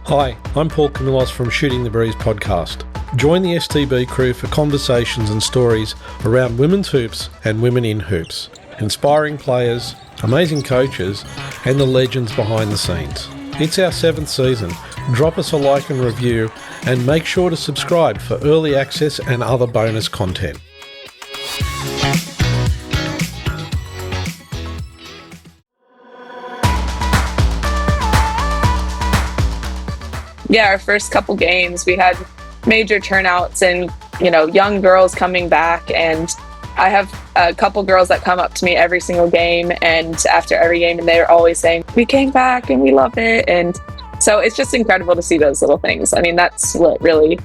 Hi, I'm Paul Camillos from Shooting the Breeze podcast. Join the STB crew for conversations and stories around women's hoops and women in hoops, inspiring players, amazing coaches, and the legends behind the scenes. It's our 7th season. Drop us a like and review, and make sure to subscribe for early access and other bonus content. Yeah, our first couple games, we had major turnouts and, young girls coming back. And I have a couple girls that come up to me every single game and after every game, and they're always saying, we came back and we love it. And so it's just incredible to see those little things. I mean, that's what really,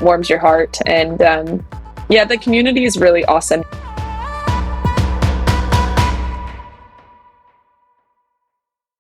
warms your heart. And the community is really awesome.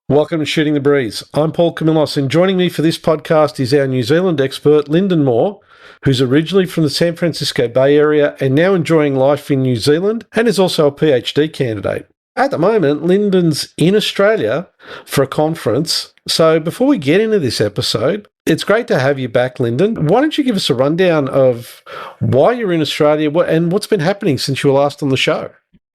Welcome to Shooting the Breeze. I'm Paul Camillos, and joining me for this podcast is our New Zealand expert, Linden Moore, who's originally from the San Francisco Bay Area and now enjoying life in New Zealand and is also a PhD candidate. At the moment, Linden's in Australia for a conference. So before we get into this episode, it's great to have you back, Linden. Why don't you give us a rundown of why you're in Australia and what's been happening since you were last on the show?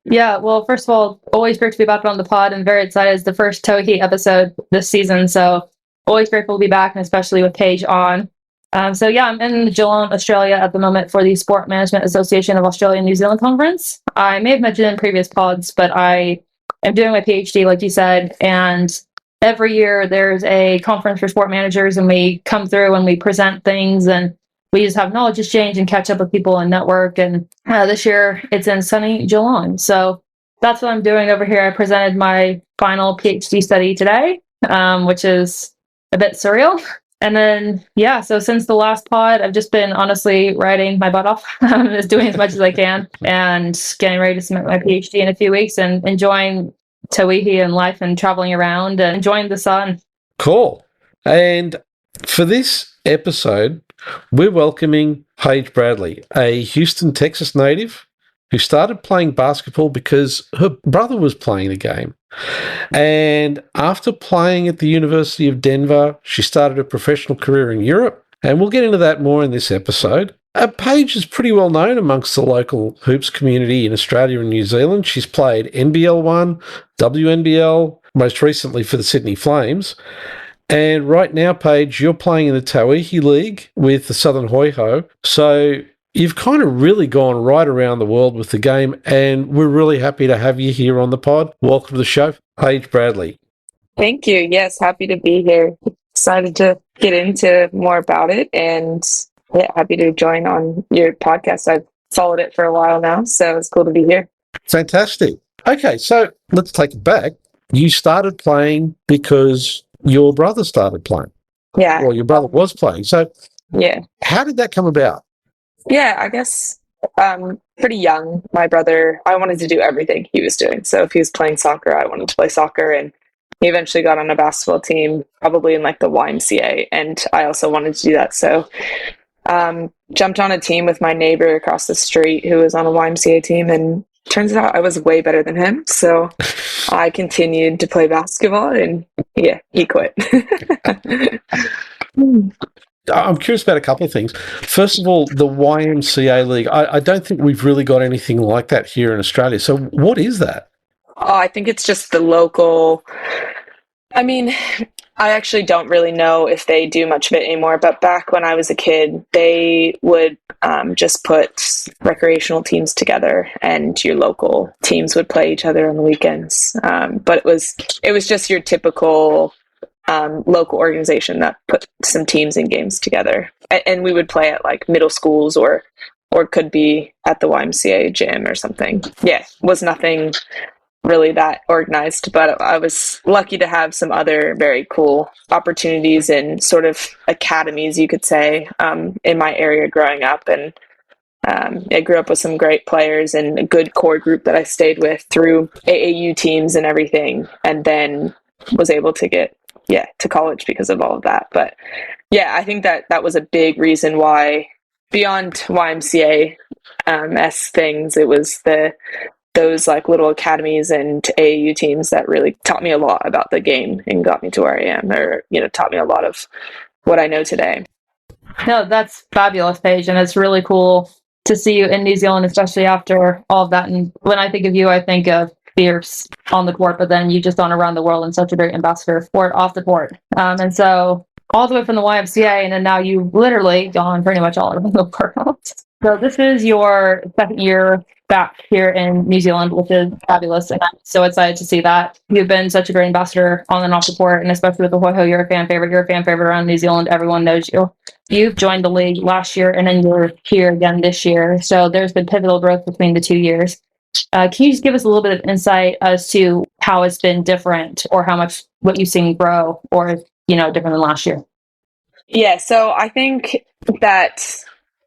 Yeah, well, first of all, always great to be back on the pod. I'm very excited. It's the first Tauihi episode this season, so always grateful to be back, and especially with Paige on. I'm in Geelong, Australia at the moment for the Sport Management Association of Australia and New Zealand conference. I may have mentioned in previous pods, but I am doing my PhD, like you said, and every year there's a conference for sport managers, and we come through and we present things, and we just have knowledge exchange and catch up with people and network. And this year it's in sunny Geelong. So that's what I'm doing over here. I presented my final PhD study today, which is a bit surreal. And then, so since the last pod, I've just been honestly writing my butt off, just doing as much as I can and getting ready to submit my PhD in a few weeks and enjoying Tauihi and life and traveling around and enjoying the sun. Cool. And for this episode, we're welcoming Paige Bradley, a Houston, Texas native who started playing basketball because her brother was playing the game. And after playing at the University of Denver, she started a professional career in Europe. And we'll get into that more in this episode. Paige is pretty well known amongst the local hoops community in Australia and New Zealand. She's played NBL1, WNBL, most recently for the Sydney Flames. And right now, Paige, you're playing in the Tauihi League with the Southern Hoiho. So you've kind of really gone right around the world with the game, and we're really happy to have you here on the pod. Welcome to the show, Paige Bradley. Thank you. Yes, happy to be here. Excited to get into more about it, and happy to join on your podcast. I've followed it for a while now, so it's cool to be here. Fantastic. Okay, so let's take it back. You started playing because your brother started playing. Yeah. Well, your brother was playing. So how did that come about? Yeah, I guess pretty young. My brother, I wanted to do everything he was doing. So if he was playing soccer, I wanted to play soccer. And he eventually got on a basketball team, probably in like the YMCA. And I also wanted to do that. So jumped on a team with my neighbor across the street who was on a YMCA team. And turns out I was way better than him. So I continued to play basketball, and he quit. I'm curious about a couple of things. First of all, the YMCA League. I don't think we've really got anything like that here in Australia. So what is that? Oh, I think it's just the local. I mean, I actually don't really know if they do much of it anymore, but back when I was a kid, they would just put recreational teams together, and your local teams would play each other on the weekends. But it was just your typical local organization that put some teams and games together, and we would play at like middle schools or could be at the YMCA gym or something. Was nothing really that organized, but I was lucky to have some other very cool opportunities in sort of academies, you could say, in my area growing up. And I grew up with some great players and a good core group that I stayed with through AAU teams and everything, and then was able to get to college because of all of that. But I think that was a big reason why, beyond YMCA things, it was those like little academies and AAU teams that really taught me a lot about the game and got me to where I am, or taught me a lot of what I know today. No, that's fabulous, Paige, and it's really cool to see you in New Zealand, especially after all of that. And when I think of you, I think of fierce on the court, but then you just gone around the world and such a great ambassador for it off the court. And so all the way from the YMCA, and then now you've literally gone pretty much all around the world. So this is your second year back here in New Zealand, which is fabulous. And I'm so excited to see that. You've been such a great ambassador on and off the court, and especially with the Hoiho, you're a fan favorite. You're a fan favorite around New Zealand. Everyone knows you. You've joined the league last year, and then you're here again this year. So there's been pivotal growth between the 2 years. Can you just give us a little bit of insight as to how it's been different, or how much what you've seen grow, or different than last year? Yeah, so I think that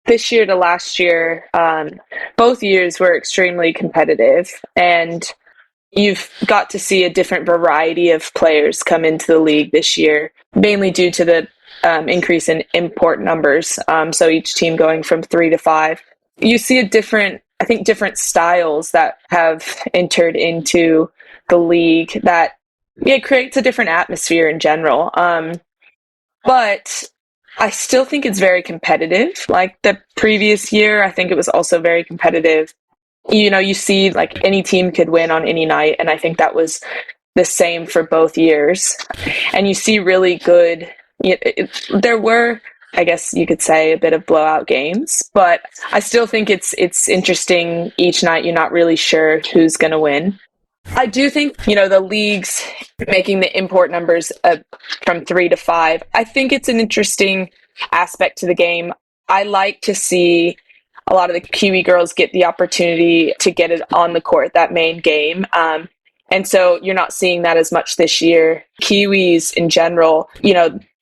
this year to last year, both years were extremely competitive, and you've got to see a different variety of players come into the league this year, mainly due to the increase in import numbers. So each team going from 3 to 5. You see different styles that have entered into the league that creates a different atmosphere in general. But I still think it's very competitive. Like the previous year, I think it was also very competitive. You see like any team could win on any night, and I think that was the same for both years. And you see really good, there were, I guess you could say, a bit of blowout games, but I still think it's interesting each night. You're not really sure who's going to win. I do think, the leagues making the import numbers from 3 to 5, I think it's an interesting aspect to the game. I like to see a lot of the Kiwi girls get the opportunity to get it on the court, that main game. And so you're not seeing that as much this year. Kiwis in general,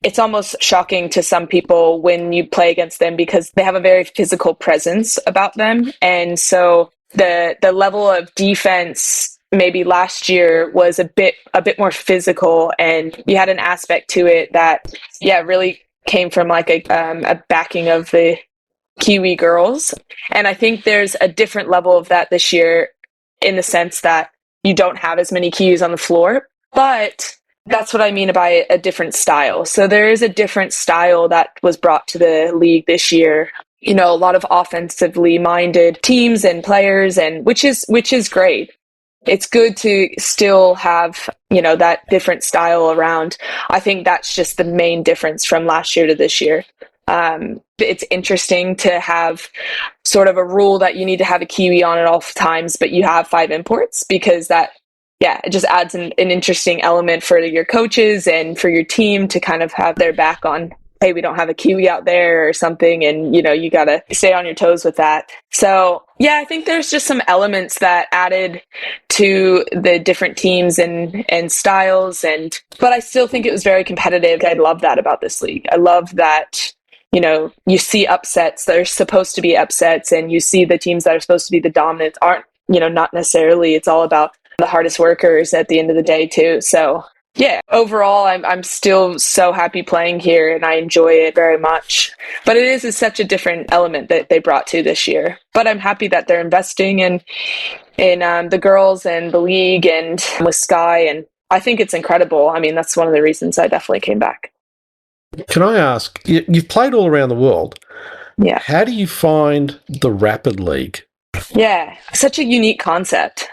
it's almost shocking to some people when you play against them because they have a very physical presence about them. And so the level of defense maybe last year was a bit more physical, and you had an aspect to it that really came from like a backing of the Kiwi girls. And I think there's a different level of that this year, in the sense that you don't have as many Kiwis on the floor, but that's what I mean by a different style. So there is a different style that was brought to the league this year. A lot of offensively minded teams and players, and which is great. It's good to still have, that different style around. I think that's just the main difference from last year to this year. It's interesting to have sort of a rule that you need to have a Kiwi on at all times, but you have 5 imports, because that, it just adds an interesting element for your coaches and for your team to kind of have their back on, hey, we don't have a Kiwi out there or something, and you got to stay on your toes with that. So I think there's just some elements that added to the different teams and styles, but I still think it was very competitive. I love that about this league. I love that you see upsets. There's supposed to be upsets, and you see the teams that are supposed to be the dominant aren't, not necessarily. It's all about the hardest workers at the end of the day too. So overall, I'm still so happy playing here, and I enjoy it very much. But it is such a different element that they brought to this year. But I'm happy that they're investing in the girls and the league and with Sky, and I think it's incredible. I mean, that's one of the reasons I definitely came back. Can I ask, you've played all around the world. Yeah. How do you find the Rapid League? Yeah, such a unique concept.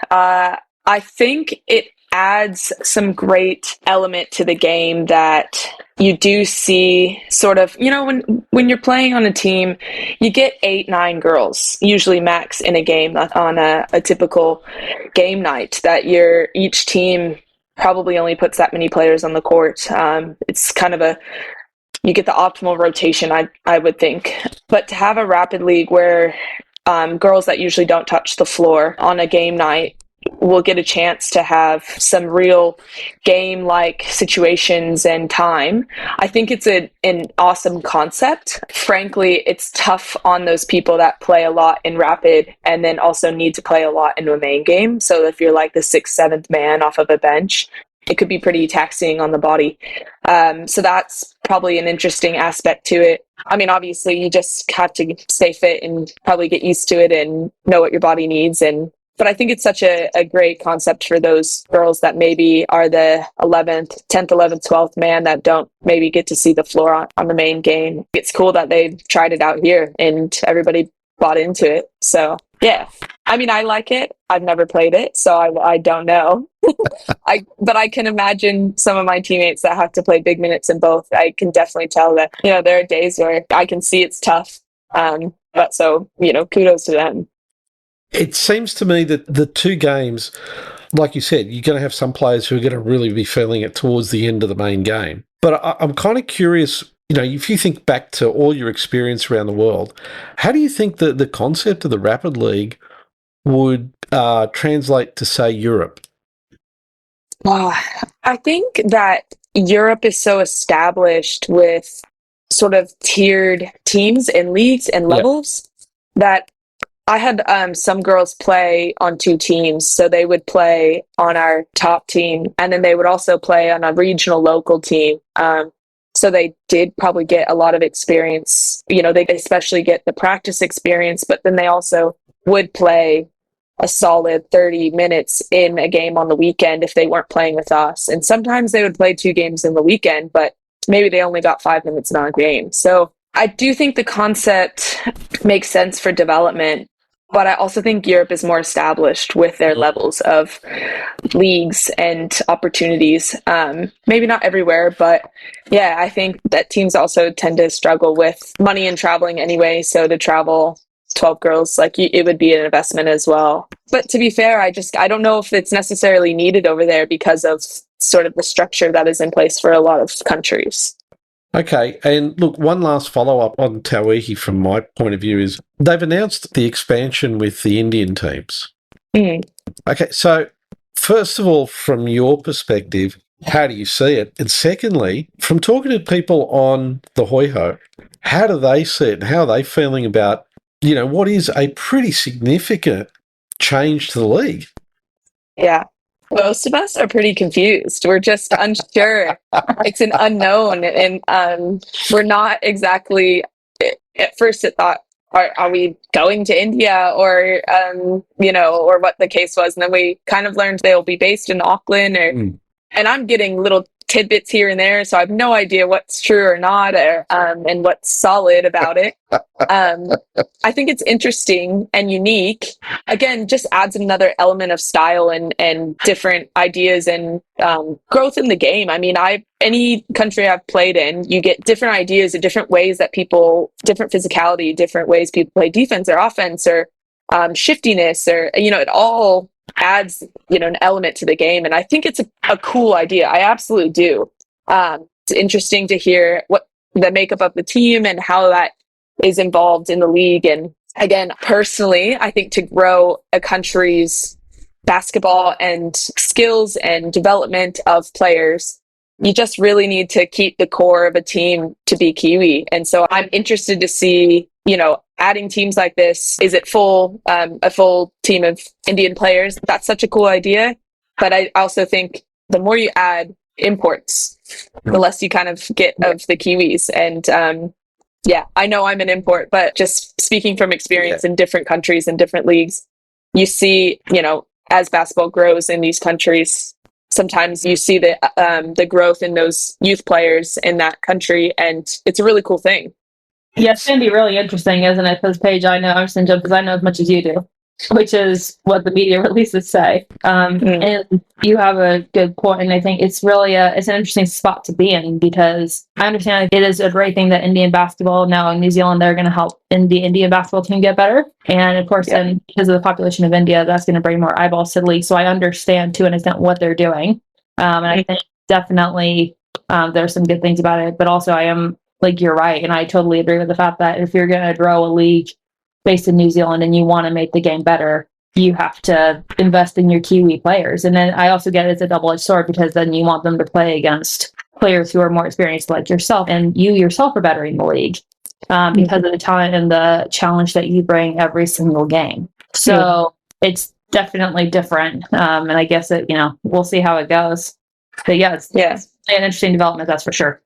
I think it adds some great element to the game that you do see sort of, when you're playing on a team, you get 8-9 girls, usually max in a game on a typical game night, that each team probably only puts that many players on the court. It's kind of you get the optimal rotation, I would think. But to have a Rapid League where girls that usually don't touch the floor on a game night will get a chance to have some real game-like situations and time, I think it's an awesome concept. Frankly, it's tough on those people that play a lot in Rapid and then also need to play a lot in a main game. So if you're like the 6th, 7th man off of a bench, it could be pretty taxing on the body. So that's probably an interesting aspect to it. I mean, obviously, you just have to stay fit and probably get used to it and know what your body needs and But I think it's such a great concept for those girls that maybe are the 10th, 11th, 12th man that don't maybe get to see the floor on the main game. It's cool that they tried it out here and everybody bought into it. So, yeah. I mean, I like it. I've never played it, so I don't know. But I can imagine some of my teammates that have to play big minutes in both. I can definitely tell that, there are days where I can see it's tough. But so, kudos to them. It seems to me that the two games, like you said, you're going to have some players who are going to really be feeling it towards the end of the main game. But I'm kind of curious, if you think back to all your experience around the world, how do you think that the concept of the Rapid League would translate to, say, Europe? I think that Europe is so established with sort of tiered teams and leagues and levels that I had some girls play on two teams. So they would play on our top team, and then they would also play on a regional local team. So they did probably get a lot of experience. They especially get the practice experience, but then they also would play a solid 30 minutes in a game on the weekend if they weren't playing with us. And sometimes they would play 2 games in the weekend, but maybe they only got 5 minutes in a game. So I do think the concept makes sense for development, but I also think Europe is more established with their levels of leagues and opportunities. Maybe not everywhere, but yeah, I think that teams also tend to struggle with money and traveling anyway. So to travel 12 girls, it would be an investment as well. But to be fair, I don't know if it's necessarily needed over there because of sort of the structure that is in place for a lot of countries. Okay, and look, one last follow-up on Tauihi from my point of view is they've announced the expansion with the Indian teams. Mm. Okay, so first of all, from your perspective, how do you see it? And secondly, from talking to people on the Hoiho, how do they see it? And how are they feeling about, what is a pretty significant change to the league? Yeah. Most of us are pretty confused. We're just unsure. It's an unknown, and we're not exactly. At first, it thought, are we going to India, or or what the case was, and then we kind of learned they'll be based in Auckland, and I'm getting little tidbits here and there, so I have no idea what's true or not, and what's solid about it. I think it's interesting and unique. Again, just adds another element of style and different ideas and growth in the game. I mean, any country I've played in, you get different ideas of different ways that different physicality, different ways people play defense or offense or shiftiness, or it all adds an element to the game, and I think it's a cool idea. I absolutely do. It's interesting to hear what the makeup of the team and how that is involved in the league. And again, personally, I think to grow a country's basketball and skills and development of players, you just really need to keep the core of a team to be Kiwi. And so I'm interested to see, adding teams like this. Is it a full team of Indian players? That's such a cool idea. But I also think the more you add imports, the less you kind of get of the Kiwis. And I know I'm an import, but just speaking from experience in different countries and different leagues, you see, as basketball grows in these countries, sometimes you see the growth in those youth players in that country, and it's a really cool thing. Yeah, it's going to be really interesting, isn't it? Because Paige, I know, I'm just because I know as much as you do, which is what the media releases say. And you have a good point, and I think it's really it's an interesting spot to be in, because I understand it is a great thing that Indian basketball now in New Zealand, they're going to help the Indian basketball team get better. And of course, then because of the population of India, that's going to bring more eyeballs to the league. So I understand to an extent what they're doing. And I think definitely there's some good things about it, but also I am you're right. And I totally agree with the fact that if you're going to grow a league based in New Zealand and you want to make the game better, you have to invest in your Kiwi players. And then I also get it's a double-edged sword, because then you want them to play against players who are more experienced like yourself, and you yourself are bettering the league because of the talent and the challenge that you bring every single game. So it's definitely different. And I guess we'll see how it goes. But it's an interesting development, that's for sure.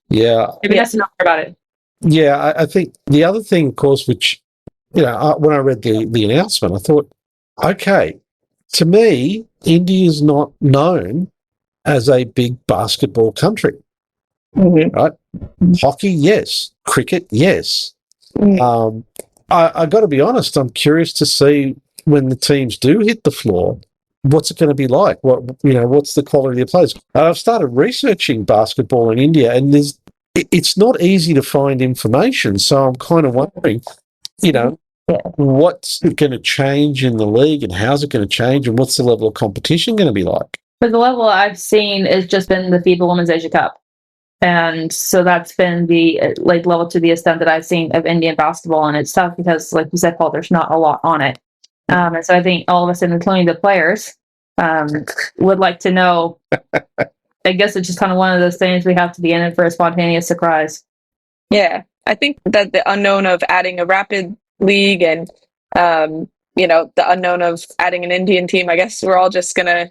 Yeah. Maybe that's enough about it. Yeah, I think the other thing, of course, which, when I read the announcement, I thought, okay, to me, India is not known as a big basketball country. Mm-hmm. Right? Hockey, yes. Cricket, yes. Mm-hmm. I got to be honest, I'm curious to see when the teams do hit the floor, what's it going to be like? What's the quality of players? I've started researching basketball in India, and it's not easy to find information. So I'm kind of wondering, what's going to change in the league, and how's it going to change, and what's the level of competition going to be like? For the level I've seen, it's just been the FIBA Women's Asia Cup. And so that's been the level to the extent that I've seen of Indian basketball. And it's tough because, like you said, Paul, there's not a lot on it. And so I think all of us, including the players, would like to know. I guess it's just kind of one of those things we have to be in it for a spontaneous surprise. Yeah, I think that the unknown of adding a rapid league and the unknown of adding an Indian team, I guess we're all just gonna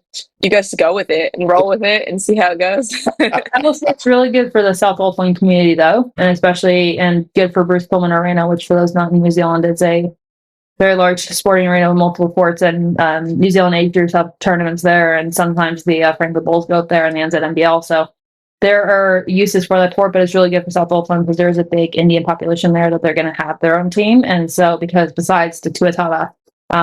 go with it and roll with it and see how it goes. I will say it's really good for the South Auckland community, though, and good for Bruce Pullman Arena, which for those not in New Zealand is a very large sporting arena with multiple courts, and New Zealand Agers have tournaments there, and sometimes the Franklin Bulls go up there and the NZ NBL. So there are uses for that court, but it's really good for South Auckland because there's a big Indian population there that they're going to have their own team. And so, because besides the Tuatara,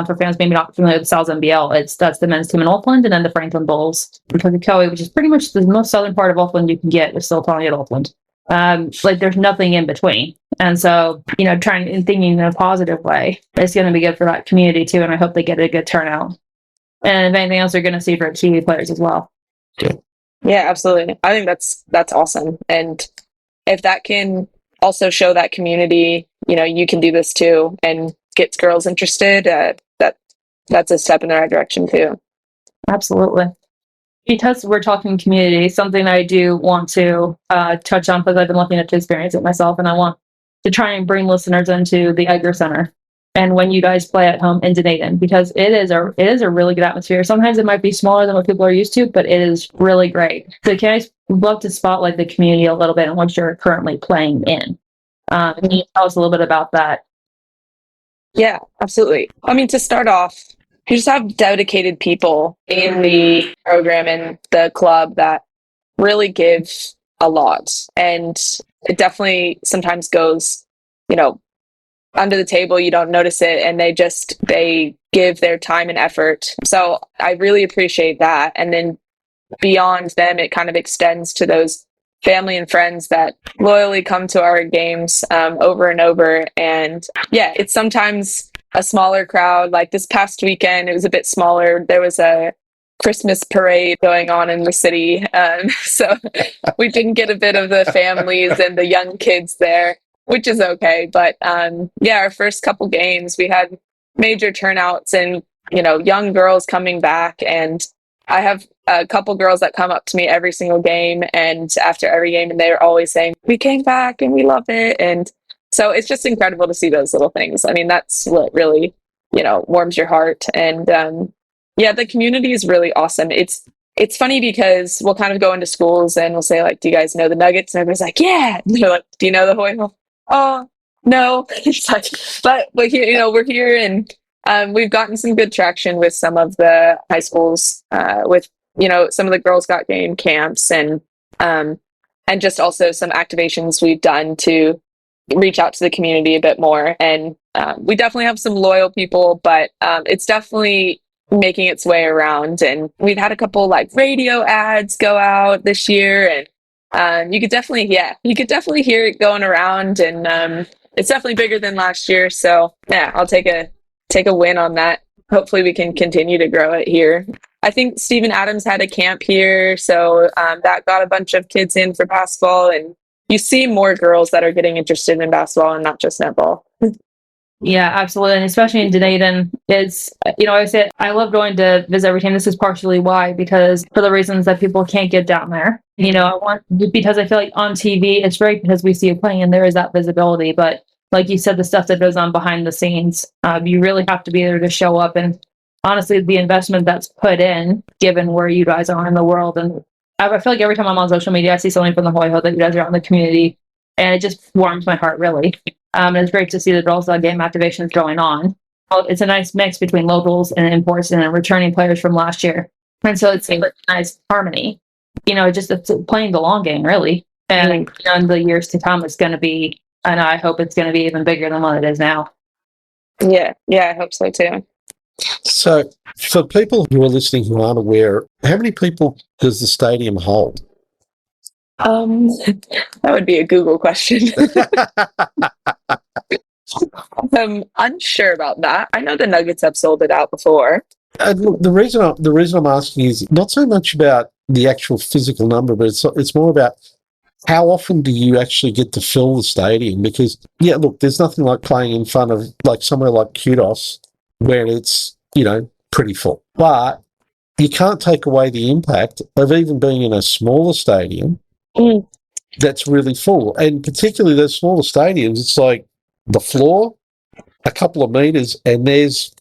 for fans maybe not familiar with Southern NBL, that's the men's team in Auckland, and then the Franklin Bulls in Pukekohe, which is pretty much the most southern part of Auckland you can get, is still calling it Auckland. There's nothing in between. And so, trying and thinking in a positive way, it's going to be good for that community too. And I hope they get a good turnout. And if anything else, they're going to see for Kiwi players as well. Yeah, absolutely. I think that's awesome. And if that can also show that community, you can do this too, and gets girls interested, that's a step in the right direction too. Absolutely. Because we're talking community, something I do want to touch on, because I've been lucky enough to experience it myself, and I want to try and bring listeners into the Edgar Center and when you guys play at home in Dunedin, because it is a really good atmosphere. Sometimes it might be smaller than what people are used to, but it is really great. So can I love to spotlight the community a little bit and what you're currently playing in? Can you tell us a little bit about that? Yeah, absolutely. I mean, to start off, you just have dedicated people in the program and the club that really give a lot. And it definitely sometimes goes, under the table, you don't notice it, and they give their time and effort. So I really appreciate that. And then beyond them, it kind of extends to those family and friends that loyally come to our games over and over. And yeah, it's sometimes a smaller crowd. Like this past weekend, it was a bit smaller. There was a Christmas parade going on in the city. So we didn't get a bit of the families and the young kids there, which is okay. But our first couple games, we had major turnouts and, young girls coming back. And I have a couple girls that come up to me every single game and after every game, and they're always saying, we came back and we love it. And so it's just incredible to see those little things. I mean, that's what really, warms your heart. And the community is really awesome. It's funny because we'll kind of go into schools and we'll say, like, do you guys know the Nuggets? And everybody's like, yeah. And they're like, do you know the Hoiho? Oh, no. It's like, but here, we're here, and we've gotten some good traction with some of the high schools, with, some of the Girls Got Game camps, and just also some activations we've done to reach out to the community a bit more. And we definitely have some loyal people, but it's definitely making its way around. And we've had a couple like radio ads go out this year, and you could definitely hear it going around, and it's definitely bigger than last year. So yeah, I'll take a win on that. Hopefully we can continue to grow it here. I think Stephen Adams had a camp here, so that got a bunch of kids in for basketball, and you see more girls that are getting interested in basketball and not just netball. Yeah, absolutely. And especially in Dunedin, it's, I love going to visit every team. This is partially why, because for the reasons that people can't get down there. Because I feel like on TV, it's great because we see you playing and there is that visibility. But like you said, the stuff that goes on behind the scenes, you really have to be there to show up. And honestly, the investment that's put in, given where you guys are in the world. And I feel like every time I'm on social media, I see something from the Hoiho that you guys are out in the community, and it just warms my heart, really. And it's great to see the Girls Game activations going on. it's a nice mix between locals and imports and returning players from last year. And so it's a nice harmony. Just it's playing the long game, really. And in the years to come, it's going to be, and I hope it's going to be even bigger than what it is now. Yeah, I hope so too. So, for people who are listening who aren't aware, how many people does the stadium hold? That would be a Google question. I'm unsure about that. I know the Nuggets have sold it out before. Look, the reason I'm asking is not so much about the actual physical number, but it's more about how often do you actually get to fill the stadium? Because look, there's nothing like playing in front of like somewhere like Kudos where it's pretty full, but you can't take away the impact of even being in a smaller stadium that's really full, and particularly those smaller stadiums. It's like the floor, a couple of meters, and there's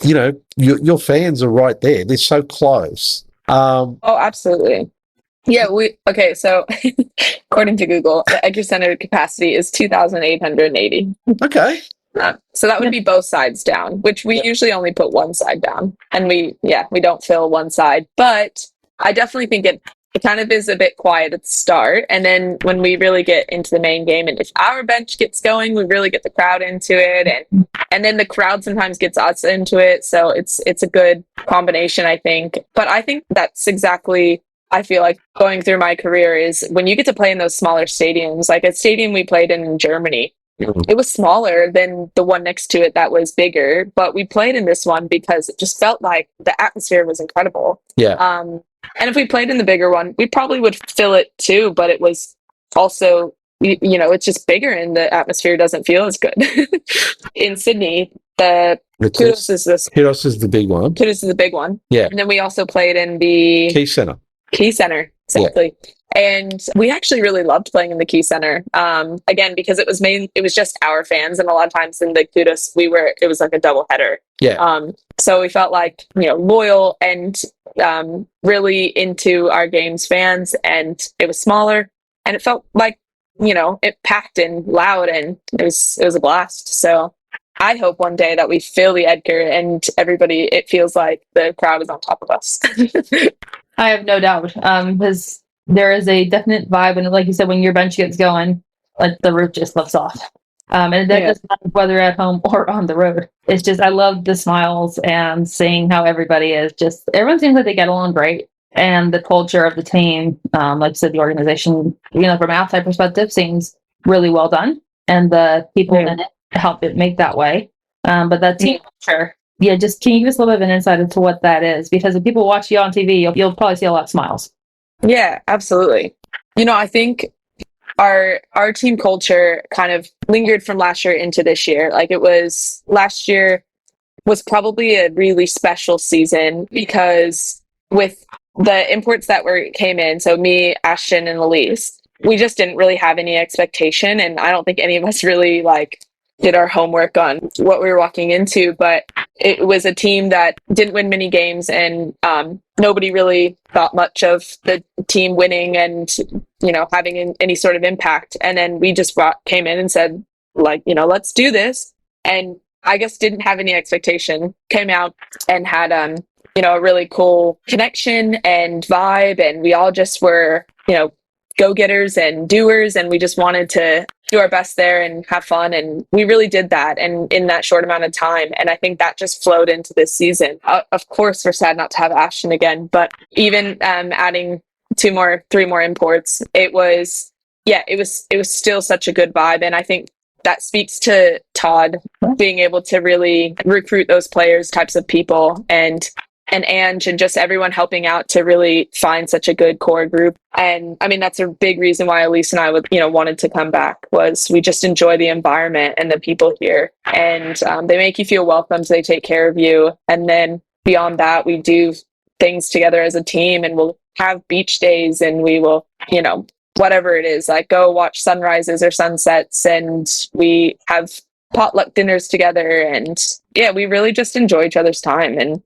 your fans are right there. They're so close. Oh, absolutely. Yeah, so according to Google, the Edgar Center capacity is 2,880. Okay. So that would be both sides down, which we usually only put one side down. And we don't fill one side. But I definitely think it kind of is a bit quiet at the start. And then when we really get into the main game, and if our bench gets going, we really get the crowd into it. And then the crowd sometimes gets us into it. So it's a good combination, I think. But I think that's exactly, I feel like going through my career is when you get to play in those smaller stadiums, like a stadium we played in Germany. It was smaller than the one next to it that was bigger, but we played in this one because it just felt like the atmosphere was incredible. Yeah. And if we played in the bigger one, we probably would fill it too, but it was also, it's just bigger and the atmosphere doesn't feel as good. In Sydney, the Kudos is the big one. Kudos is the big one. Yeah. And then we also played in the Key Center, exactly. Yeah. And we actually really loved playing in the Key Center. Again, because it was just our fans, and a lot of times in the Kudos, it was like a double header. Yeah. So we felt like, loyal and really into our game's fans, and it was smaller, and it felt like, it packed and loud, and it was a blast. So I hope one day that we fill the Edgar and it feels like the crowd is on top of us. I have no doubt, because there is a definite vibe, and like you said, when your bench gets going, like the roof just lifts off. And that doesn't matter whether at home or on the road. It's just, I love the smiles and seeing how everybody is everyone seems like they get along great. And the culture of the team, like I said, the organization, from an outside perspective, seems really well done. And the people in it help it make that way. But that team culture, just can you give us a little bit of an insight into what that is? Because if people watch you on TV, you'll probably see a lot of smiles. Yeah, absolutely. I think our team culture kind of lingered from last year into this year. Like last year was probably a really special season because with the imports that came in, so me, Ashton, and Elise, we just didn't really have any expectation, and I don't think any of us really did our homework on what we were walking into. But it was a team that didn't win many games, and nobody really thought much of the team winning and having any sort of impact. And then we just came in and said, let's do this. And I guess didn't have any expectation. Came out and had a really cool connection and vibe, and we all just were go-getters and doers, and we just wanted to do our best there and have fun, and we really did that, and in that short amount of time. And I think that just flowed into this season. Of course, we're sad not to have Ashton again, but even adding 3 more imports, it was still such a good vibe. And I think that speaks to Todd being able to really recruit those players, types of people, and Ange, and just everyone helping out to really find such a good core group. And I mean, that's a big reason why Elise and I wanted to come back, was we just enjoy the environment and the people here, and they make you feel welcome, so they take care of you. And then beyond that, we do things together as a team, and we'll have beach days, and we will, whatever it is, like go watch sunrises or sunsets, and we have potluck dinners together, and we really just enjoy each other's time. And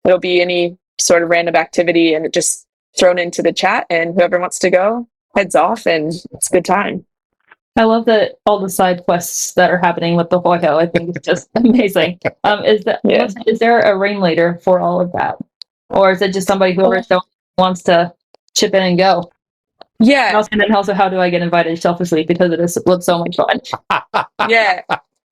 it'll be any sort of random activity, and it just thrown into the chat, and whoever wants to go heads off, and it's a good time. I love that all the side quests that are happening with the Hoiho. I think it's just amazing. Is there a ringleader for all of that, or is it just somebody whoever wants to chip in and go? Yeah. And then also, how do I get invited to Shelf Sleep, because it looks so much fun? Yeah.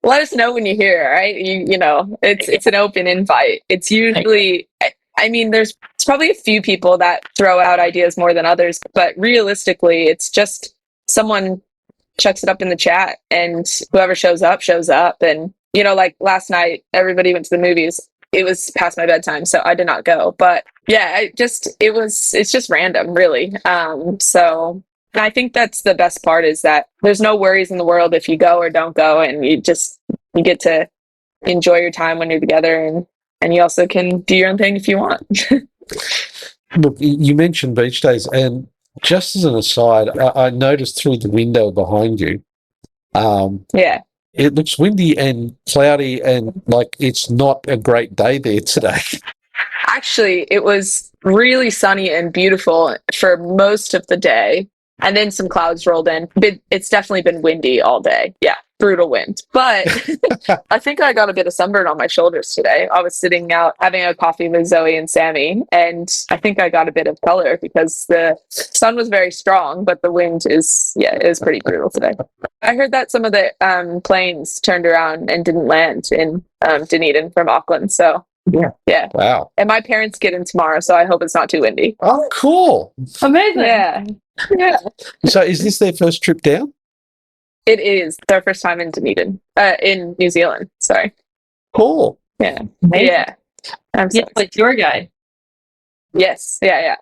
Let us know when you're here, right? You know, it's an open invite. It's usually, I mean, there's probably a few people that throw out ideas more than others, but realistically, it's just someone chucks it up in the chat, and whoever shows up. And, you know, like last night, everybody went to the movies. It was past my bedtime, so I did not go. But yeah, it's just random, really. So I think that's the best part, is that there's no worries in the world if you go or don't go, and you get to enjoy your time when you're together, and you also can do your own thing if you want. Look, you mentioned beach days, and just as an aside, I noticed through the window behind you, yeah, it looks windy and cloudy, and like it's not a great day there today. Actually, it was really sunny and beautiful for most of the day, and then some clouds rolled in. It's definitely been windy all day. Yeah, brutal wind. But I think I got a bit of sunburn on my shoulders today. I was sitting out having a coffee with Zoe and Sammy, and I think I got a bit of color because the sun was very strong, but the wind it was pretty brutal today. I heard that some of the planes turned around and didn't land in Dunedin from Auckland. So yeah. Wow. And my parents get in tomorrow, so I hope it's not too windy. Oh, cool. Amazing. Yeah. So is this their first trip down? It is their first time in Dunedin, in New Zealand. Sorry. Cool. Yeah. Amazing. Yeah. I'm so excited. With your guide. Yes. Yeah.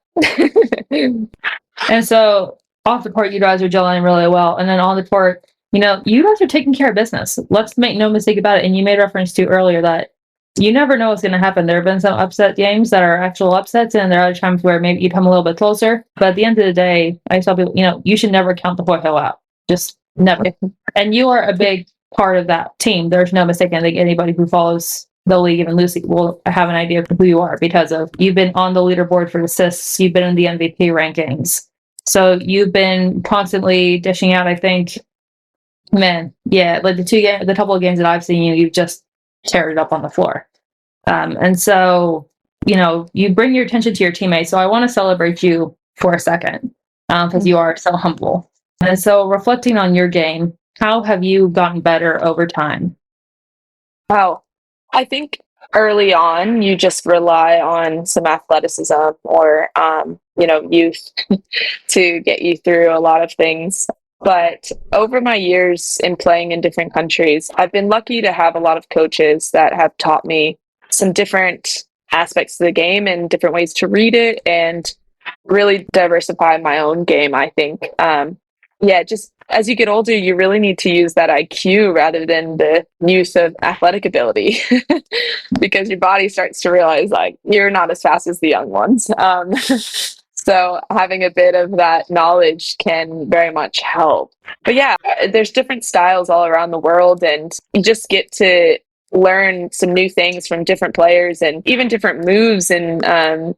And so off the court, you guys are gelling really well. And then on the court, you know, you guys are taking care of business. Let's make no mistake about it. And you made reference to earlier that you never know what's going to happen. There have been some upset games that are actual upsets, and there are other times where maybe you come a little bit closer. But at the end of the day, I tell people, you know, you should never count the Hoiho out. Just never. And you are a big part of that team. There's no mistake. I think anybody who follows the league, even Lucy, will have an idea of who you are, because of you've been on the leaderboard for assists, you've been in the MVP rankings. So you've been constantly dishing out, I think, like the couple of games that I've seen you've just tear it up on the floor. And so, you know, you bring your attention to your teammates. So I want to celebrate you for a second, because you are so humble. And so reflecting on your game, how have you gotten better over time? Wow. I think early on, you just rely on some athleticism or, youth to get you through a lot of things. But over my years in playing in different countries, I've been lucky to have a lot of coaches that have taught me some different aspects of the game and different ways to read it, and really diversify my own game, I think. Just as you get older, you really need to use that IQ rather than the use of athletic ability, because your body starts to realize like you're not as fast as the young ones. So having a bit of that knowledge can very much help. But yeah, there's different styles all around the world, and you just get to learn some new things from different players and even different moves and,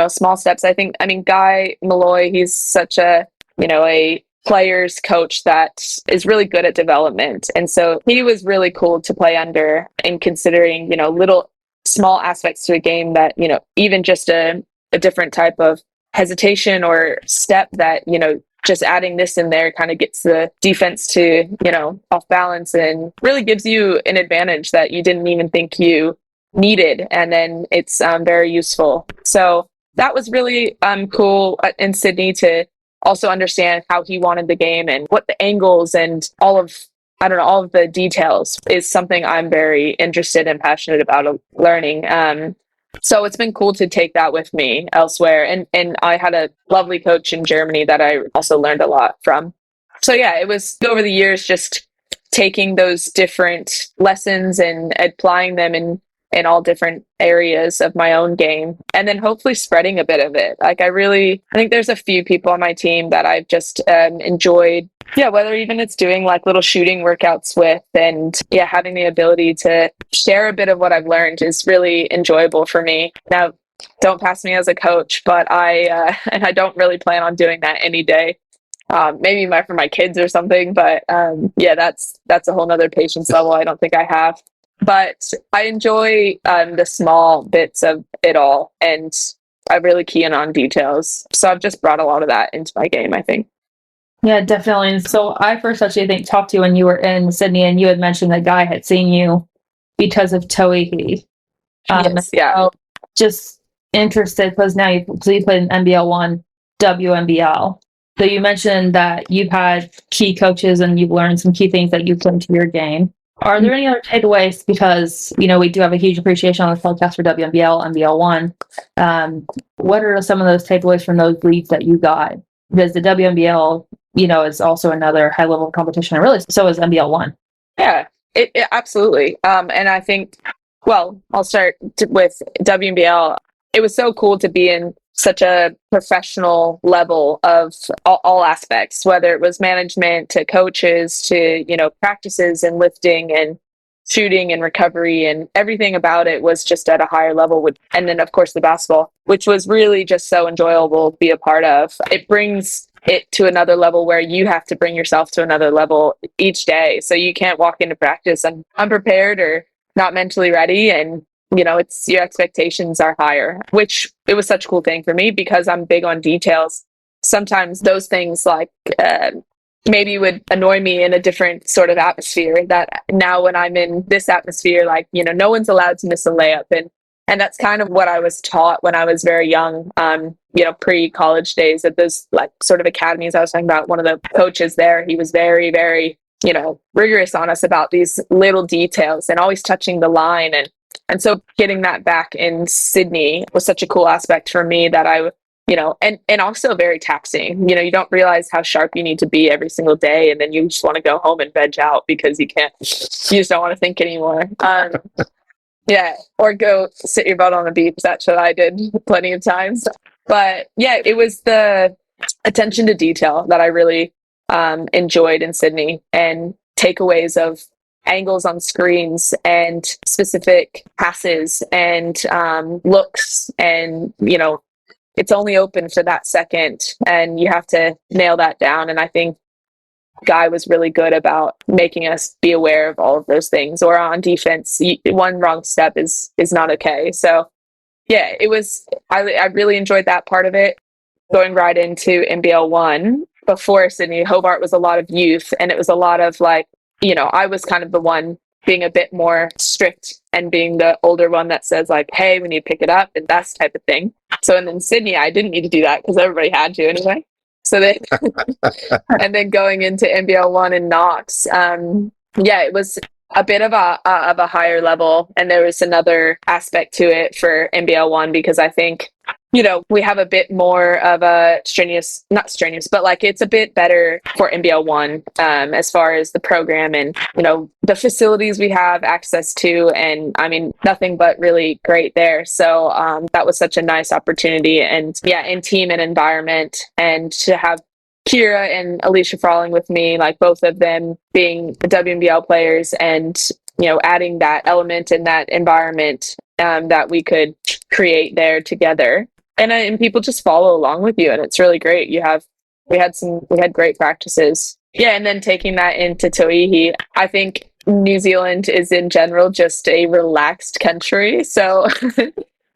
small steps. I mean, Guy Malloy, he's such a player's coach that is really good at development. And so he was really cool to play under, and considering, little small aspects to a game that, even just a different type of hesitation or step that, just adding this in there kind of gets the defense to, off balance, and really gives you an advantage that you didn't even think you needed. And then it's very useful. So that was really cool in Sydney to also understand how he wanted the game and what the angles and all of the details is something I'm very interested and passionate about learning. So it's been cool to take that with me elsewhere. And I had a lovely coach in Germany that I also learned a lot from. So yeah, it was over the years just taking those different lessons and applying them in all different areas of my own game, and then hopefully spreading a bit of it. Like I think there's a few people on my team that I've just enjoyed. Yeah, whether even it's doing like little shooting workouts with, and having the ability to share a bit of what I've learned is really enjoyable for me. Now, don't pass me as a coach, but I don't really plan on doing that any day. maybe for my kids or something, but yeah, that's a whole nother patience level I don't think I have. But I enjoy the small bits of it all, and I really key in on details. So I've just brought a lot of that into my game, I think. Yeah, definitely. And so I first actually talked to you when you were in Sydney, and you had mentioned that Guy had seen you because of Tauihi. Yes, yeah. So just interested because now you played in NBL1, WNBL. So you mentioned that you've had key coaches and you've learned some key things that you put into your game. Are there any other takeaways? Because, we do have a huge appreciation on this podcast for WNBL, NBL1. What are some of those takeaways from those leagues that you got? Because the WNBL, is also another high level competition, and really so is NBL1. Yeah, it absolutely. And I think, well, I'll start with WNBL. It was so cool to be in such a professional level of all aspects, whether it was management to coaches to, practices and lifting and shooting and recovery, and everything about it was just at a higher level. And then, of course, the basketball, which was really just so enjoyable to be a part of. It brings it to another level where you have to bring yourself to another level each day. So you can't walk into practice unprepared or not mentally ready, and it's your expectations are higher, which it was such a cool thing for me because I'm big on details. Sometimes those things like maybe would annoy me in a different sort of atmosphere, that now when I'm in this atmosphere, like, no one's allowed to miss a layup. And that's kind of what I was taught when I was very young, pre-college days at those like sort of academies I was talking about. One of the coaches there, he was very, very, rigorous on us about these little details and always touching the line. And so getting that back in Sydney was such a cool aspect for me that I, and also very taxing. You don't realize how sharp you need to be every single day. And then you just want to go home and veg out because you just don't want to think anymore. Yeah. Or go sit your butt on the beach. That's what I did plenty of times. But yeah, it was the attention to detail that I really enjoyed in Sydney, and takeaways of angles on screens and specific passes and looks, and it's only open for that second and you have to nail that down. And I think Guy was really good about making us be aware of all of those things. Or on defense, one wrong step is not okay. So yeah, it was, I really enjoyed that part of it. Going right into NBL1, before Sydney, Hobart was a lot of youth, and it was a lot of like, I was kind of the one being a bit more strict and being the older one that says like, hey, we need to pick it up and that type of thing. So, and then Sydney, I didn't need to do that because everybody had to anyway. So then, and then going into NBL1 and Knox, yeah, it was a bit of a higher level. And there was another aspect to it for NBL1 because I think, we have a bit more of a not strenuous, but like it's a bit better for NBL1 as far as the program and, the facilities we have access to. And I mean, nothing but really great there. So that was such a nice opportunity. And yeah, in team and environment, and to have Kira and Alicia Frawling with me, like both of them being WNBL players, and adding that element in that environment that we could create there together. And people just follow along with you, and it's really great. We had great practices. Yeah, and then taking that into Tauihi, I think New Zealand is in general just a relaxed country. So,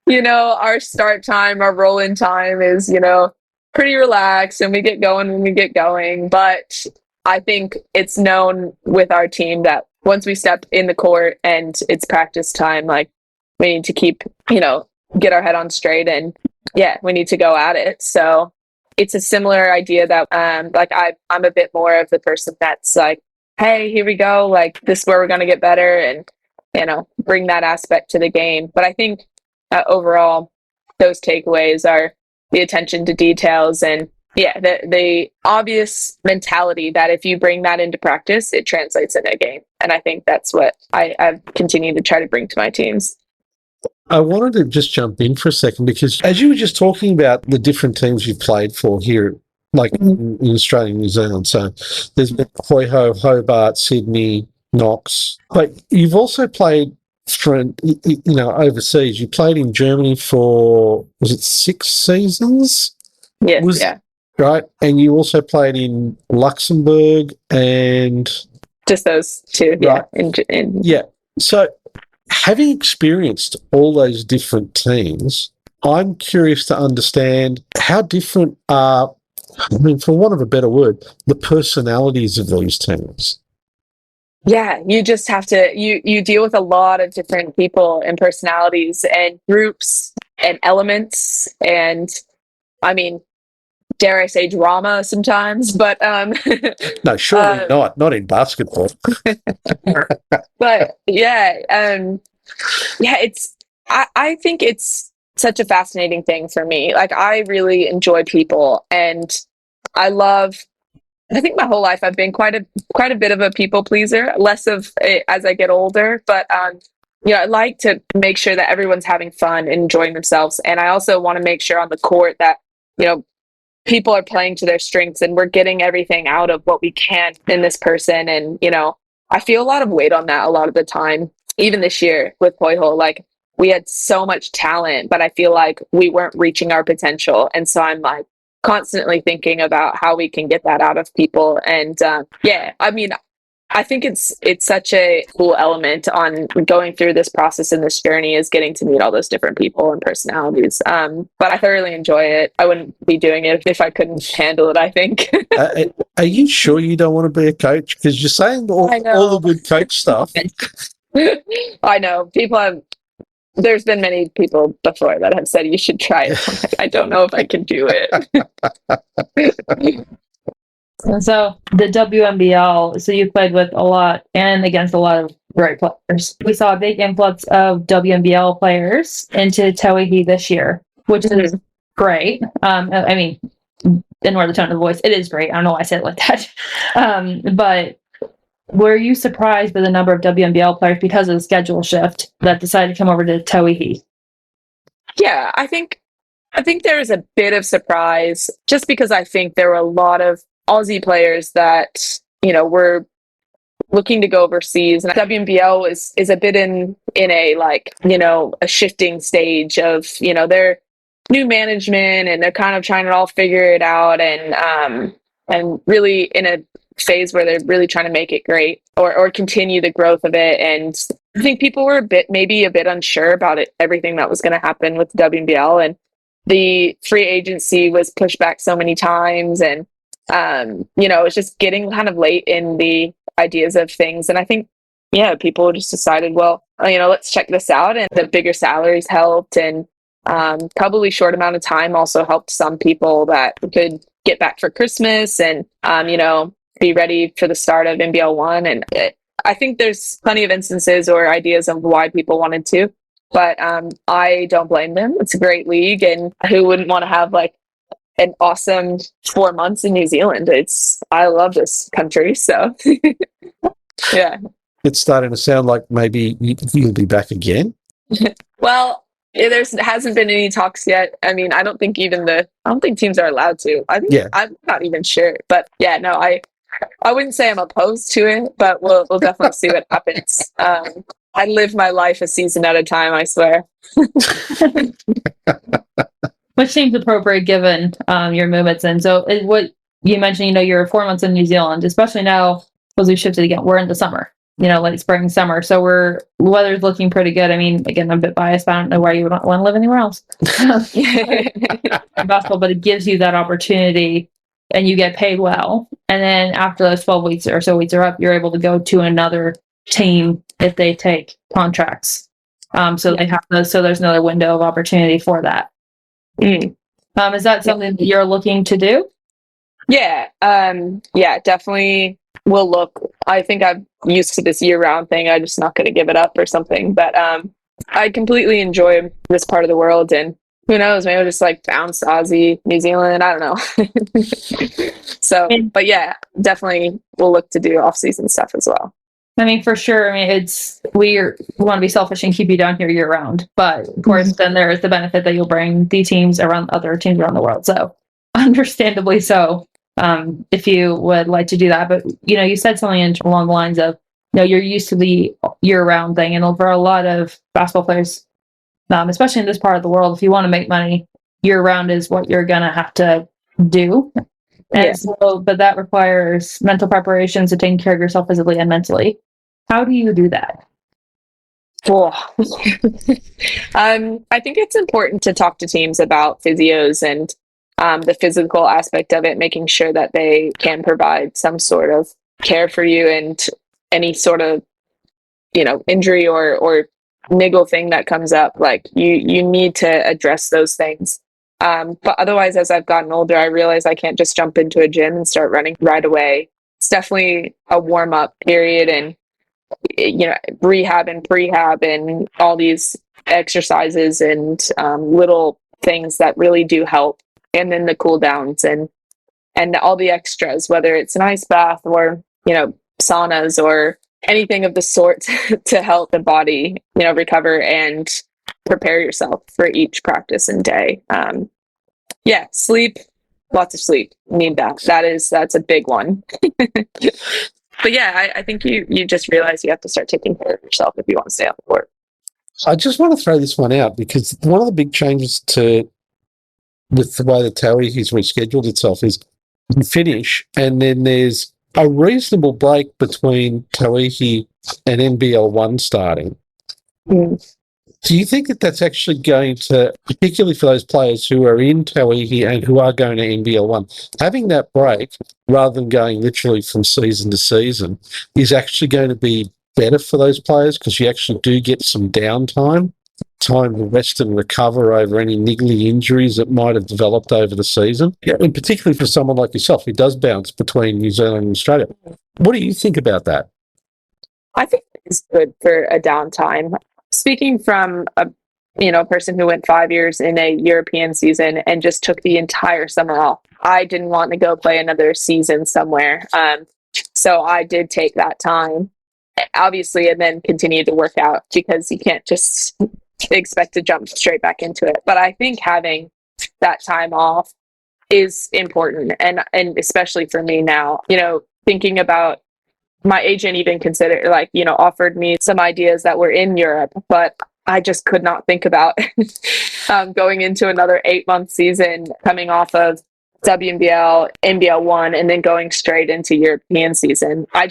our start time, our roll-in time is, pretty relaxed, and we get going when we get going. But I think it's known with our team that once we step in the court and it's practice time, like we need to keep, get our head on straight, and yeah, we need to go at it. So it's a similar idea that like I'm a bit more of the person that's like, hey, here we go, like this is where we're going to get better, and bring that aspect to the game. But I think overall those takeaways are the attention to details, and yeah, the obvious mentality that if you bring that into practice, it translates in a game. And I think that's what I've continued to try to bring to my teams. I wanted to just jump in for a second, because as you were just talking about the different teams you've played for here, like in Australia and New Zealand, so there's been Hoiho, Hobart, Sydney, Knox, but you've also played for, overseas. You played in Germany for, was it 6 seasons? Yes, yeah. right? And you also played in Luxembourg and just those two, right. Yeah. So, having experienced all those different teams, I'm curious to understand how different are, I mean, for want of a better word, the personalities of these teams. Yeah, you just have to, you deal with a lot of different people and personalities and groups and elements. And I mean, dare I say drama sometimes, but no, surely not in basketball. But yeah, I think it's such a fascinating thing for me. Like, I really enjoy people, and I think my whole life I've been quite a bit of a people pleaser, less of it as I get older, but I like to make sure that everyone's having fun and enjoying themselves. And I also want to make sure on the court that, people are playing to their strengths and we're getting everything out of what we can in this person. And, I feel a lot of weight on that a lot of the time. Even this year with Hoiho, like, we had so much talent, but I feel like we weren't reaching our potential. And so I'm like constantly thinking about how we can get that out of people. And I mean, I think it's such a cool element on going through this process and this journey, is getting to meet all those different people and personalities. But I thoroughly enjoy it. I wouldn't be doing it if I couldn't handle it, I think. Are you sure you don't want to be a coach? Because you're saying all the good coach stuff. I know. There's been many people before that have said you should try it. I don't know if I can do it. And so the WNBL, so you played with a lot and against a lot of great players. We saw a big influx of WNBL players into Tauihi this year, which is great. I mean, ignore the tone of the voice. It is great. I don't know why I said it like that. But were you surprised by the number of WNBL players because of the schedule shift that decided to come over to Tauihi? Yeah, I think there was a bit of surprise, just because I think there were a lot of Aussie players that, were looking to go overseas. And WNBL is a bit in a, like, a shifting stage of, their new management, and they're kind of trying to all figure it out, and really in a phase where they're really trying to make it great, or continue the growth of it. And I think people were maybe a bit unsure about it, everything that was going to happen with the WNBL, and the free agency was pushed back so many times, and it's just getting kind of late in the ideas of things. And I think, people just decided, well, let's check this out. And the bigger salaries helped, and probably short amount of time also helped some people that could get back for Christmas and, be ready for the start of NBL1. And I think there's plenty of instances or ideas of why people wanted to, but I don't blame them. It's a great league, and who wouldn't want to have like an awesome 4 months in New Zealand? I love this country, so yeah. It's starting to sound like maybe you'll be back again. Well, there hasn't been any talks yet. I mean, I don't think teams are allowed to. I'm not even sure, but yeah, no, I wouldn't say I'm opposed to it, but we'll definitely see what happens. I live my life a season at a time, I swear. Which seems appropriate given your movements. And so what you mentioned, you're 4 months in New Zealand, especially now because we've shifted again. We're in the summer, late spring, summer. So weather's looking pretty good. I mean, again, I'm a bit biased, but I don't know why you would want to live anywhere else. Basketball, but it gives you that opportunity, and you get paid well. And then after those 12 weeks or so weeks are up, you're able to go to another team if they take contracts. So they have those. So there's another window of opportunity for that. Is that something that you're looking to do? Yeah, definitely will look. I think I'm used to this year-round thing. I'm just not going to give it up or something. But I completely enjoy this part of the world, and who knows, maybe I'll just like bounce to Aussie, New Zealand. I don't know. So, but yeah, definitely we'll look to do off-season stuff as well. I mean, for sure. I mean, we want to be selfish and keep you down here year round, but of course, then there is the benefit that you'll bring the teams around, other teams around the world. So, understandably so, if you would like to do that. But you said something along the lines of, you're used to the year round thing, and for a lot of basketball players, especially in this part of the world, if you want to make money, year round is what you're gonna have to do. And so, but that requires mental preparation, so taking care of yourself physically and mentally. How do you do that? Cool. I think it's important to talk to teams about physios and the physical aspect of it, making sure that they can provide some sort of care for you and any sort of, injury or niggle thing that comes up. Like you need to address those things. But otherwise, as I've gotten older, I realize I can't just jump into a gym and start running right away. It's definitely a warm up period and rehab and prehab and all these exercises and little things that really do help, and then the cool downs and all the extras, whether it's an ice bath or saunas or anything of the sort to help the body recover and prepare yourself for each practice and day. Sleep, lots of sleep. Need that's a big one. But yeah, I think you just realize you have to start taking care of yourself if you want to stay on the court. I just want to throw this one out because one of the big changes with the way the Tauihi has rescheduled itself is you finish and then there's a reasonable break between Tauihi and NBL1 starting. Mm. Do you think that that's actually going to, particularly for those players who are in Tauihi and who are going to NBL1, having that break rather than going literally from season to season is actually going to be better for those players because you actually do get some downtime, time to rest and recover over any niggly injuries that might have developed over the season, and particularly for someone like yourself who does bounce between New Zealand and Australia. What do you think about that? I think it's good for a downtime. Speaking from a person who went 5 years in a European season and just took the entire summer off, I didn't want to go play another season somewhere. So I did take that time, obviously, and then continue to work out because you can't just expect to jump straight back into it. But I think having that time off is important, and especially for me now, thinking about my agent even offered me some ideas that were in Europe, but I just could not think about going into another 8-month season, coming off of WNBL, NBL1, and then going straight into European season. I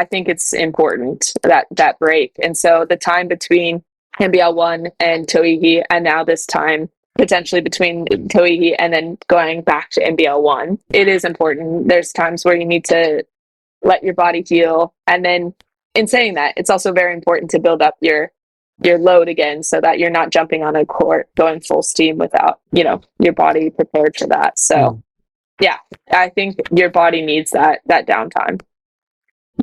think it's important that break. And so the time between NBL1 and Tauihi, and now this time potentially between Tauihi and then going back to NBL1, it is important. There's times where you need to let your body heal. And then in saying that, it's also very important to build up your load again so that you're not jumping on a court going full steam without, your body prepared for that. So yeah, I think your body needs that downtime.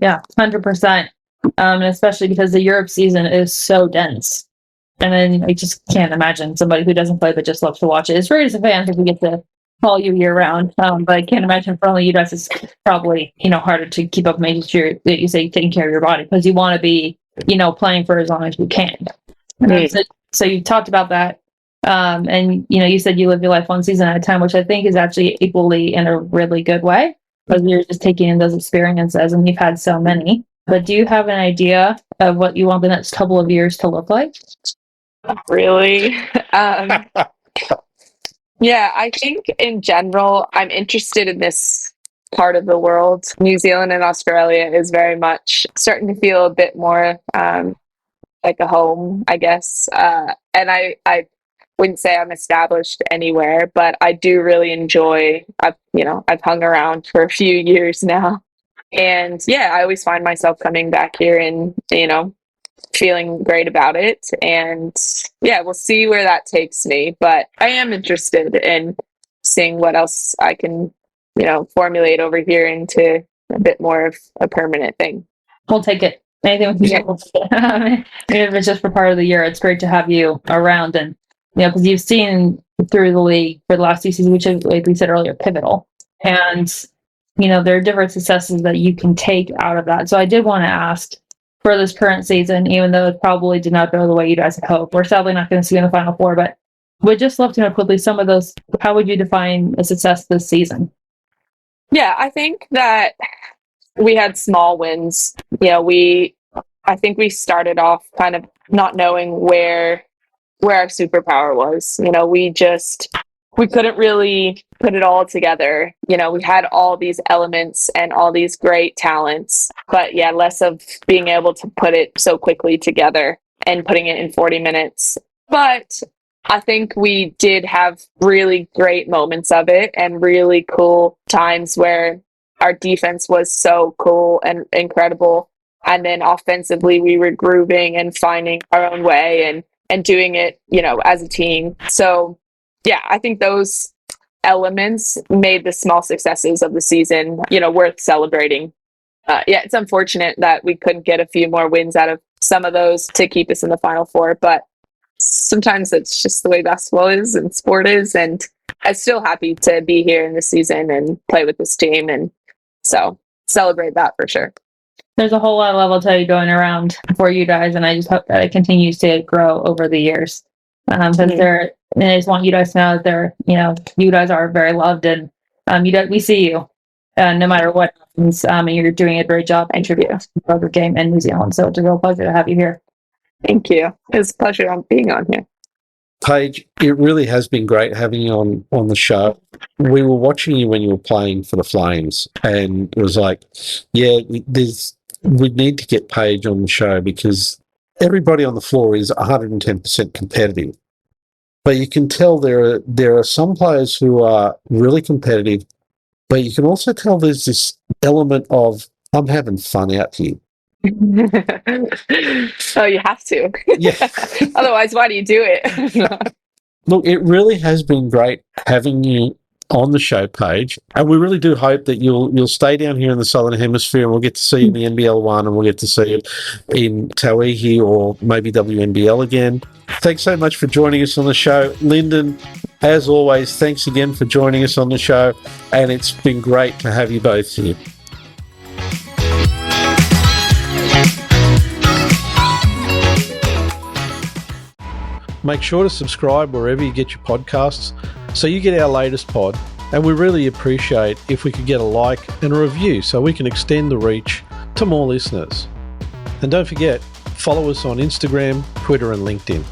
Yeah, 100%. And especially because the Europe season is so dense. And then I just can't imagine somebody who doesn't play but just loves to watch it. It's great as a fan because we get to follow you year round. But I can't imagine for only you guys it's probably, harder to keep up making sure that you say taking care of your body because you want to be, playing for as long as you can. So you talked about that. And, you said you live your life one season at a time, which I think is actually equally in a really good way because you're just taking in those experiences and you've had so many. But do you have an idea of what you want the next couple of years to look like? Really? Yeah, I think in general, I'm interested in this part of the world. New Zealand and Australia is very much starting to feel a bit more like a home, I guess. And I wouldn't say I'm established anywhere, but I do really enjoy, I've hung around for a few years now. And yeah, I always find myself coming back here and, feeling great about it. And yeah, we'll see where that takes me. But I am interested in seeing what else I can, formulate over here into a bit more of a permanent thing. We'll take it. Anything we can get. If it's just for part of the year, it's great to have you around. And, because you've seen through the league for the last 2 seasons, which is, like we said earlier, pivotal. And, there are different successes that you can take out of that. So I did want to ask, for this current season, even though it probably did not go the way you guys had hoped. We're sadly not going to see you in the Final Four, but we'd just love to know quickly some of those. How would you define a success this season? Yeah, I think that we had small wins. I think we started off kind of not knowing where our superpower was. We just we couldn't really put it all together. You know, we had all these elements and all these great talents, but yeah, less of being able to put it so quickly together and putting it in 40 minutes. But I think we did have really great moments of it and really cool times where our defense was so cool and incredible. And then offensively, we were grooving and finding our own way and doing it, you know, as a team. So yeah, I think those elements made the small successes of the season, you know, worth celebrating. Yeah, it's unfortunate that we couldn't get a few more wins out of some of those to keep us in the Final Four, but sometimes it's just the way basketball is and sport is, and I'm still happy to be here in this season and play with this team, and so celebrate that for sure. There's a whole lot of level to going around for you guys, and I just hope that it continues to grow over the years. Because I just want you guys to know that they're, you know, you guys are very loved, and we see you no matter what happens, and you're doing a great job contributing to the rugby game in New Zealand. So it's a real pleasure to have you here. Thank you. It's a pleasure being on here. Paige, it really has been great having you on the show. We were watching you when you were playing for the Flames, and it was like, yeah, we need to get Paige on the show because everybody on the floor is 110% competitive. But you can tell there are some players who are really competitive, but you can also tell there's this element of, I'm having fun out here. Oh, you have to. Yeah. Otherwise, why do you do it? Look, it really has been great having you on the show, Paige, and we really do hope that you'll stay down here in the Southern Hemisphere, and we'll get to see you in the NBL1, and we'll get to see you in Tauihi or maybe WNBL again. Thanks so much for joining us on the show. Linden, as always, thanks again for joining us on the show, and it's been great to have you both here. Make sure to subscribe wherever you get your podcasts so you get our latest pod, and we really appreciate if we could get a like and a review so we can extend the reach to more listeners. And don't forget, follow us on Instagram, Twitter and LinkedIn.